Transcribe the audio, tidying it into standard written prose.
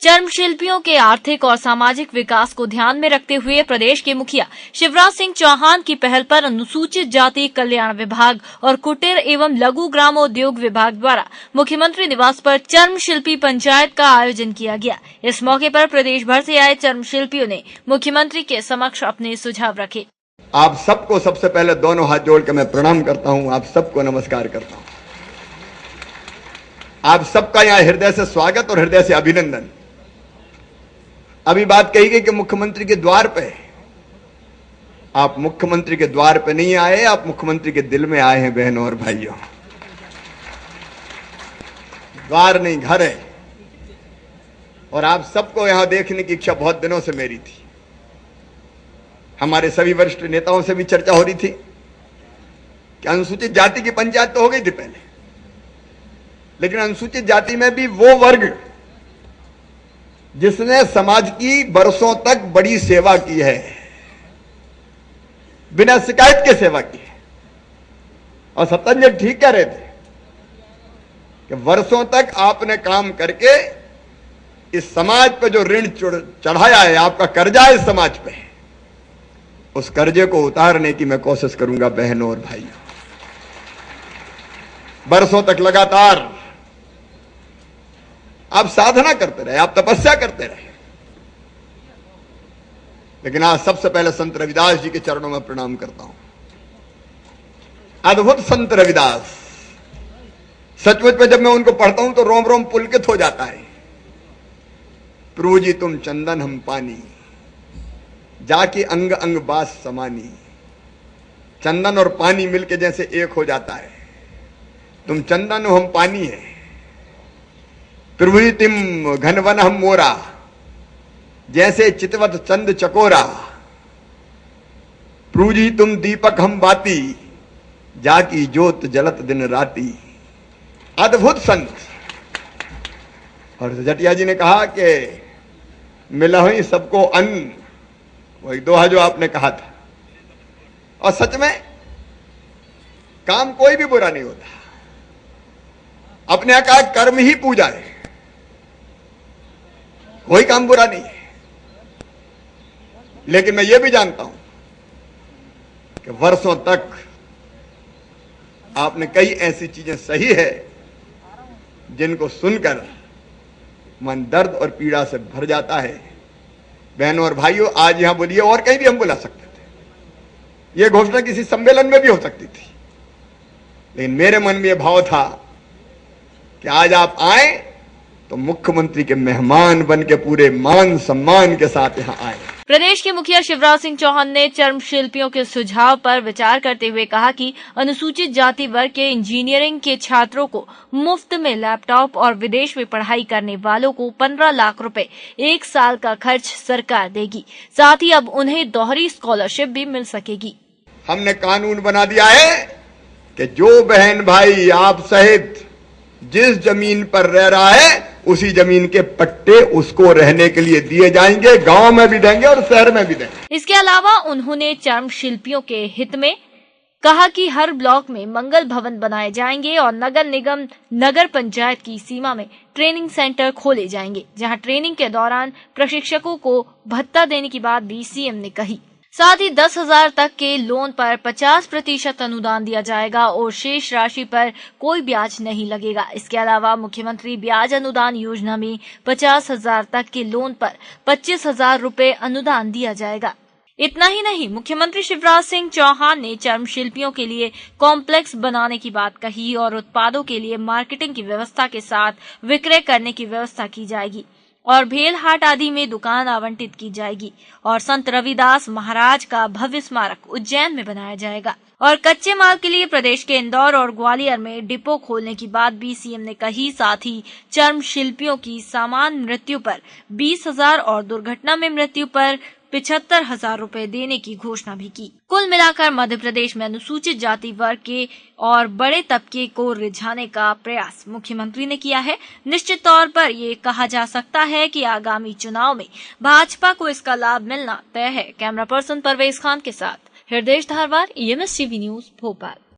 चर्म शिल्पियों के आर्थिक और सामाजिक विकास को ध्यान में रखते हुए प्रदेश के मुखिया शिवराज सिंह चौहान की पहल पर अनुसूचित जाति कल्याण विभाग और कुटीर एवं लघु ग्रामोद्योग विभाग द्वारा मुख्यमंत्री निवास पर चर्म शिल्पी पंचायत का आयोजन किया गया। इस मौके पर प्रदेश भर से आए चर्म शिल्पियों ने मुख्यमंत्री के समक्ष अपने सुझाव रखे। आप सबको सबसे पहले दोनों हाथ जोड़ के मैं प्रणाम करता हूं, आप सबको नमस्कार करता हूं। आप सबका यहां हृदय से स्वागत और हृदय से अभिनंदन। अभी बात कही गई कि मुख्यमंत्री के द्वार पे, आप मुख्यमंत्री के द्वार पे नहीं आए, आप मुख्यमंत्री के दिल में आए हैं बहनों और भाइयों। द्वार नहीं घर है। और आप सबको यहां देखने की इच्छा बहुत दिनों से मेरी थी। हमारे सभी वरिष्ठ नेताओं से भी चर्चा हो रही थी कि अनुसूचित जाति की पंचायत तो हो गई थी पहले, लेकिन अनुसूचित जाति में भी वो वर्ग जिसने समाज की बरसों तक बड़ी सेवा की है, बिना शिकायत के सेवा की है। और सत्तन जी ठीक कह रहे थे कि वर्षों तक आपने काम करके इस समाज पर जो ऋण चढ़ाया है, आपका कर्जा है इस समाज पे, उस कर्जे को उतारने की मैं कोशिश करूंगा बहनों और भाइयों। बरसों तक लगातार आप साधना करते रहे, आप तपस्या करते रहे, लेकिन आज सबसे पहले संत रविदास जी के चरणों में प्रणाम करता हूं। अद्भुत संत रविदास, सचमुच में जब मैं उनको पढ़ता हूं तो रोम रोम पुलकित हो जाता है। प्रभु जी तुम चंदन हम पानी, जाके अंग अंग बास समानी। चंदन और पानी मिलके जैसे एक हो जाता है। तुम चंदन हो हम पानी है। प्रभु जी तुम घनवन हम मोरा, जैसे चितवत चंद चकोरा। प्रभु जी तुम दीपक हम बाती, जाकी ज्योत जलत दिन राती। अद्भुत संत। और जटिया जी ने कहा कि मिला ही सबको अन्न, वही दोहा जो आपने कहा था। और सच में काम कोई भी बुरा नहीं होता। अपने यहाँ का कर्म ही पूजा है, कोई काम बुरा नहीं है। लेकिन मैं ये भी जानता हूं कि वर्षों तक आपने कई ऐसी चीजें सही है जिनको सुनकर मन दर्द और पीड़ा से भर जाता है। बहनों और भाइयों, आज यहां बोलिए और कहीं भी हम बुला सकते थे, यह घोषणा किसी सम्मेलन में भी हो सकती थी, लेकिन मेरे मन में यह भाव था कि आज आप आए तो मुख्यमंत्री के मेहमान बन के पूरे मान सम्मान के साथ यहाँ आए। प्रदेश के मुखिया शिवराज सिंह चौहान ने चर्म शिल्पियों के सुझाव पर विचार करते हुए कहा कि अनुसूचित जाति वर्ग के इंजीनियरिंग के छात्रों को मुफ्त में लैपटॉप और विदेश में पढ़ाई करने वालों को 15 लाख रुपए 1 साल का खर्च सरकार देगी। साथ ही अब उन्हें दोहरी स्कॉलरशिप भी मिल सकेगी। हमने कानून बना दिया है कि जो बहन भाई आप सहित जिस जमीन पर रह रहा है, उसी जमीन के पट्टे उसको रहने के लिए दिए जाएंगे। गांव में भी देंगे और शहर में भी देंगे। इसके अलावा उन्होंने चर्म शिल्पियों के हित में कहा कि हर ब्लॉक में मंगल भवन बनाए जाएंगे और नगर निगम नगर पंचायत की सीमा में ट्रेनिंग सेंटर खोले जाएंगे, जहां ट्रेनिंग के दौरान प्रशिक्षकों को भत्ता देने की बात भी सीएम ने कही। साथ ही 10,000 तक के लोन पर 50% अनुदान दिया जाएगा और शेष राशि पर कोई ब्याज नहीं लगेगा। इसके अलावा मुख्यमंत्री ब्याज अनुदान योजना में 50,000 तक के लोन पर 25,000 रुपए अनुदान दिया जाएगा। इतना ही नहीं, मुख्यमंत्री शिवराज सिंह चौहान ने चर्म शिल्पियों के लिए कॉम्प्लेक्स बनाने की बात कही और उत्पादों के लिए मार्केटिंग की व्यवस्था के साथ विक्रय करने की व्यवस्था की जाएगी और भेल हाट आदि में दुकान आवंटित की जाएगी और संत रविदास महाराज का भव्य स्मारक उज्जैन में बनाया जाएगा और कच्चे माल के लिए प्रदेश के इंदौर और ग्वालियर में डिपो खोलने की बात भी सीएम ने कही। साथ ही चर्म शिल्पियों की सामान्य मृत्यु पर 20,000 और दुर्घटना में मृत्यु पर 75,000 रुपए देने की घोषणा भी की। कुल मिलाकर मध्य प्रदेश में अनुसूचित जाति वर्ग के और बड़े तबके को रिझाने का प्रयास मुख्यमंत्री ने किया है। निश्चित तौर पर ये कहा जा सकता है कि आगामी चुनाव में भाजपा को इसका लाभ मिलना तय है। कैमरा पर्सन परवेज खान के साथ हृदय Dharwar, EMS TV news Bhopal.